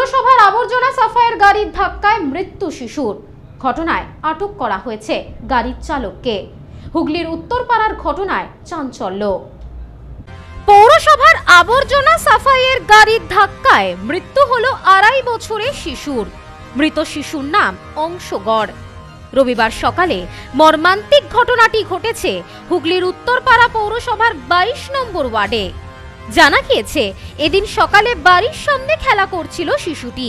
পৌরসভার আবর্জনা সাফাইয়ের গাড়ির ধাক্কায় মৃত্যু শিশুর। ঘটনায় আটক করা হয়েছে গাড়ির চালককে। হুগলির উত্তরপাড়ার ঘটনায় চাঞ্চল্য। পৌরসভার আবর্জনা সাফাইয়ের গাড়ির ধাক্কায় মৃত্যু হলো 2.5 বছরের শিশুর। মৃত শিশুর নাম অংশগড়। রবিবার সকালে মর্মান্তিক ঘটনাটি ঘটেছে হুগলির উত্তরপাড়া পৌরসভার 22 নম্বর ওয়ার্ডে। জানা গিয়েছে, এদিন সকালে বাড়ির সামনে খেলা করছিল শিশুটি।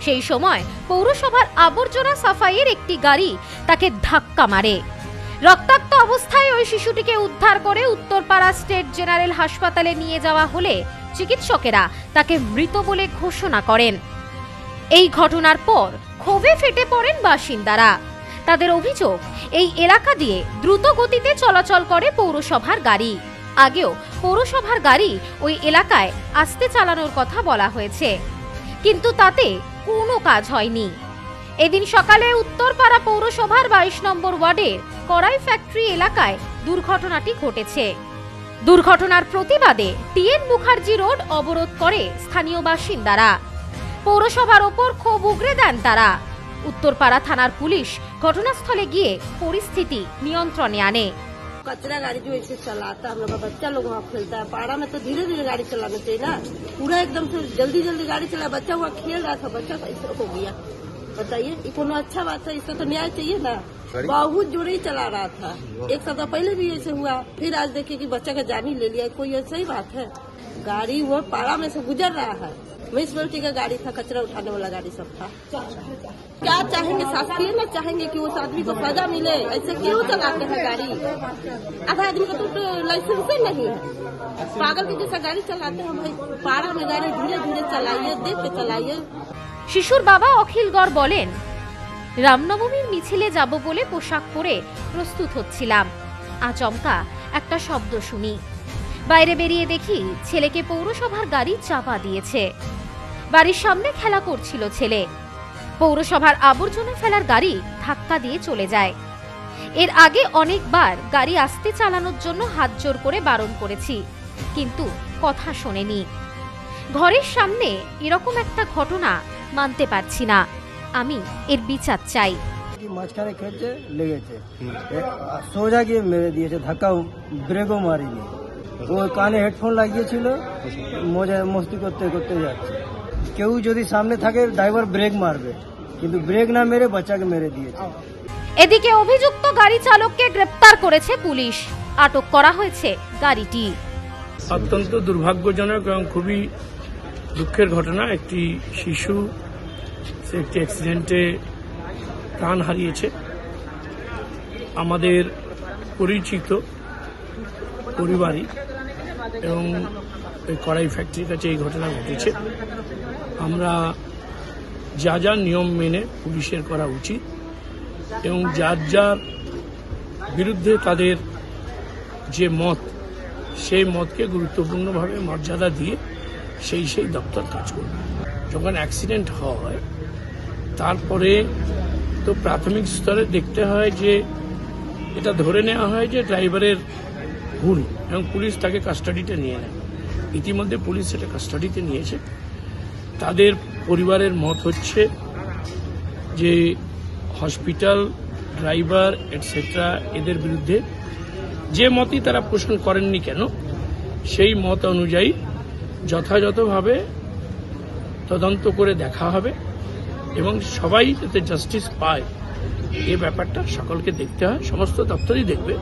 সেই সময় পৌরসভার আবর্জনা সাফাইয়ের একটি গাড়ি তাকে ধাক্কা মারে। রক্তাক্ত অবস্থায় ওই শিশুটিকে উদ্ধার করে উত্তরপাড়া স্টেট জেনারেল হাসপাতালে নিয়ে যাওয়া হলে চিকিৎসকেরা তাকে মৃত বলে ঘোষণা করেন। এই ঘটনার পর ক্ষোভে ফেটে পড়েন বাসিন্দারা। তাদের অভিযোগ, এই এলাকা দিয়ে দ্রুত গতিতে চলাচল করে পৌরসভার গাড়ি। আগেও পৌরসভার গাড়ি ওই এলাকায় আস্তে চালানোর কথা বলা হয়েছে, কিন্তু তাতে কোনো কাজ হয়নি। এদিন সকালে উত্তরপাড়া পৌরসভার 22 নম্বর ওয়ার্ডের কড়াই ফ্যাক্টরি এলাকায় দুর্ঘটনাটি ঘটেছে। দুর্ঘটনার প্রতিবাদে টিএন মুখার্জি রোড অবরোধ করে স্থানীয় বাসিন্দারা। পৌরসভার ওপর ক্ষোভ উগরে দেন তারা। উত্তরপাড়া থানার পুলিশ ঘটনাস্থলে गए परिस्थिति नियंत्रणे आने। कचरा गाड़ी जो ऐसे चलाता, हम लोग का बच्चा लोग वहाँ खेलता है। पारा में तो धीरे धीरे गाड़ी चलाना चाहिए ना, पूरा एकदम से जल्दी जल्दी गाड़ी चला। बच्चा वहाँ खेल रहा था, बच्चा कैसे हो गया बताइए? ये कोनो अच्छा बात है? इसका तो न्याय चाहिए ना। बहुत जोरे ही चला रहा था, एक सप्ताह पहले भी ऐसे हुआ, फिर आज देखिए कि बच्चा का जान ही ले लिया। कोई सही बात है? गाड़ी वो पारा में से गुजर रहा है, म्यूनिसिपैलिटी का गाड़ी था, कचरा उठाने वाला गाड़ी सब था। क्या चाहेंगे शासकीय ना चाहेंगे कि उस आदमी को सजा मिले? ऐसे क्यों चलाते हैं गाड़ी? आधा आदमी का तो लाइसेंस ही नहीं है, पागल के जैसा गाड़ी चलाते हैं। भाई पारा में गाड़ी धीरे धीरे चलाइए, देख के चलाइए। শিশুর বাবা অখিল গড় বলেন, রামনবমীর মিছিলে যাব বলে পোশাক পরে প্রস্তুত হচ্ছিলাম। আচমকা একটা শব্দ শুনি, বাইরে বেরিয়ে দেখি ছেলেকে পৌরসভার গাড়ি চাপা দিয়েছে। বাড়ির সামনে খেলা করছিল ছেলে। পৌরসভার আবর্জনা ফেলার গাড়ি ধাক্কা দিয়ে চলে যায়। এর আগে অনেকবার গাড়ি আস্তে চালানোর জন্য হাত জোর করে বারণ করেছি, কিন্তু কথা শোনেনি। ঘরের সামনে এরকম একটা ঘটনা মানতে পারছি না, আমি এর বিচার চাই। মাঝখানে খেলছে, লেগেছে, সোজা গিয়ে মেরে দিয়েছে ধাক্কা, ব্রেকও মারিনি। ও কানে হেডফোন লাগিয়েছিল, মজা মস্তি করতে করতে যাচ্ছে। কেউ যদি সামনে থাকে ড্রাইভার ব্রেক মারবে, কিন্তু ব্রেক না মেরে বাচ্চাকে মেরে দিয়েছে। এদিকে অভিযুক্ত গাড়ি চালককে গ্রেপ্তার করেছে পুলিশ। আটক করা হয়েছে গাড়িটি। অত্যন্ত দুর্ভাগ্যজনক এবং খুবই দুঃখের ঘটনা। একটি শিশু একটি অ্যাক্সিডেন্টে প্রাণ হারিয়েছে। আমাদের পরিচিত পরিবারই এবং এই কড়াই ফ্যাক্টরির কাছে এই ঘটনা ঘটেছে। আমরা যা যা নিয়ম মেনে পুলিশের করা উচিত এবং যার যার বিরুদ্ধে তাদের যে মত, সেই মতকে গুরুত্বপূর্ণভাবে মর্যাদা দিয়ে সেই দপ্তর কাজ করবে। যখন অ্যাক্সিডেন্ট হয় তারপরে তো প্রাথমিক স্তরে দেখতে হয় যে এটা ধরে নেওয়া হয় যে ড্রাইভারের ভুল, এবং পুলিশ তাকে কাস্টাডিতে নিয়ে নেয়। ইতিমধ্যে পুলিশ সেটা কাস্টাডিতে নিয়েছে। তাদের পরিবারের মত হচ্ছে যে হসপিটাল, ড্রাইভার এটসেট্রা এদের বিরুদ্ধে যে মতই তারা পোষণ করেননি কেন, সেই মত অনুযায়ী যথাযথভাবে তদন্ত করে দেখা হবে এবং সবাই যাতে জাস্টিস পায় এ ব্যাপারটা সকলকে দেখতে হয়, সমস্ত দপ্তরই দেখবে।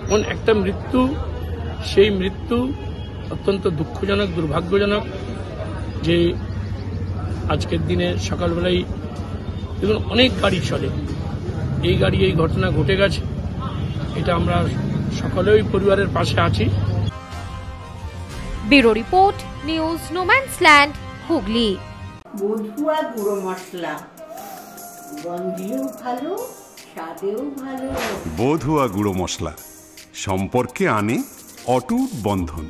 কোন একটা মৃত্যু, সেই মৃত্যু অত্যন্ত দুঃখজনক, দুর্ভাগ্যজনক যে আজকের দিনে সকালবেলায় দেখুন অনেক গাড়ি চলে, এই গাড়ি এই ঘটনা ঘটে গেছে। এটা আমরা সকলেই পরিবারের পাশে আছি। Bureau report, news no man's land, Hooghly. বধুয়া গুঁড়ো মশলা, গন্ধেও ভালো, স্বাদেও ভালো। বধুয়া গুঁড়ো মশলা সম্পর্কে আনে অটুট বন্ধন।